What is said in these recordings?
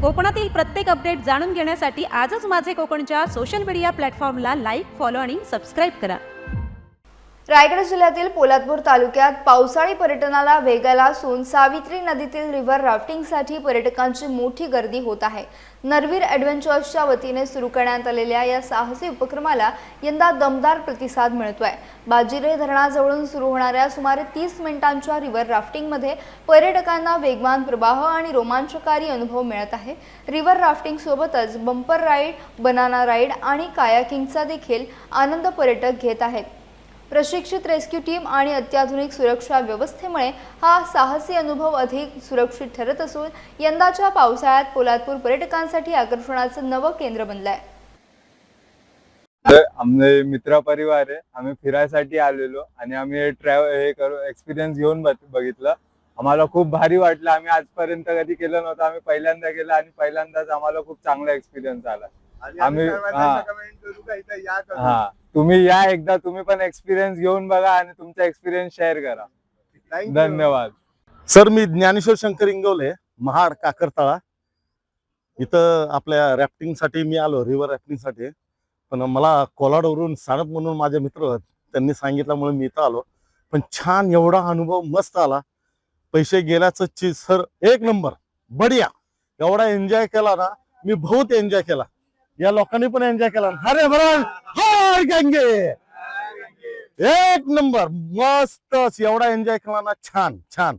कोकणातील प्रत्येक अपडेट जाणून घेण्यासाठी आजच माझे कोकणच्या सोशल मीडिया प्लॅटफॉर्मला लाईक, फॉलो आणि सबस्क्राईब करा। रायगड जिल्ह्यातील पोलादपूर तालुक्यात पावसाळी पर्यटनाला वेग आला असून सावित्री नदीतील रिव्हर राफ्टिंगसाठी पर्यटकांची मोठी गर्दी होत आहे। नरवीर ॲडव्हेंचर्सच्या वतीने सुरू करण्यात आलेल्या या साहसी उपक्रमाला यंदा दमदार प्रतिसाद मिळतोय। बाजीरे धरणाजवळून सुरू होणाऱ्या सुमारे 30 मिनिटांच्या रिव्हर राफ्टिंगमध्ये पर्यटकांना वेगवान प्रवाह आणि रोमांचकारी अनुभव मिळत आहे। रिव्हर राफ्टिंग सोबतच बंपर राईड, बनाना राईड आणि कायाकिंगचा देखील आनंद पर्यटक घेत आहेत। प्रशिक्षित रेस्क्यू टीम आणि अत्याधुनिक सुरक्षा व्यवस्थेमुळे हा साहसी अनुभव अधिक सुरक्षित ठरत असून यंदाच्या पावसाळ्यात पोलादपूर पर्यटकांसाठी आकर्षणाचं नवं केंद्र बनलंय। आमचे मित्र परिवार आहे, आम्ही फिरायसाठी आलेलो आणि आम्ही एक्सपिरियन्स घेऊन बघितलं। आम्हाला खूप भारी वाटलं। आम्ही आजपर्यंत कधी केलं नव्हतं, आम्ही पहिल्यांदा केलं आणि पहिल्यांदाच आम्हाला खूप चांगला एक्सपिरियन्स आला। आम्ही तुम्ही या एकदा, तुम्ही पण एक्सपिरियन्स घेऊन बघा आणि तुमचा एक्सपिरियन्स शेअर करा। धन्यवाद सर। मी ज्ञानेश्वर शंकर इंगवले, महाड काकरतळा इथं आपल्या रॅफ्टिंगसाठी मी आलो, रिव्हर रॅफ्टिंगसाठी। पण मला कोलाडवरून सानप म्हणून माझे मित्र होते, त्यांनी सांगितल्यामुळे मी इथं आलो। पण छान एवढा अनुभव मस्त आला। पैसे गेल्याचं चीज सर एक नंबर बढिया। एवढा एन्जॉय केला ना मी, बहुत एन्जॉय केला। या लोकांनी पण एन्जॉय केला। अरे बरं हाय गंगे, एक नंबर मस्त एवढा एन्जॉय केला ना, छान छान।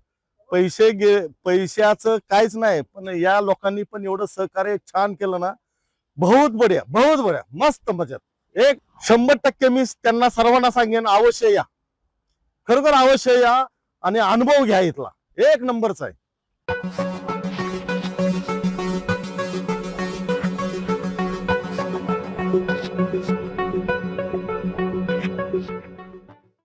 पैशाचं काहीच नाही, पण या लोकांनी पण एवढं सहकार्य छान केलं ना, बहुत बढिया मस्त मजेत। 100% मी त्यांना सर्वांना सांगेन, अवश्य या, खरोखर अवश्य या आणि अनुभव घ्या इथला, एक नंबरचा आहे।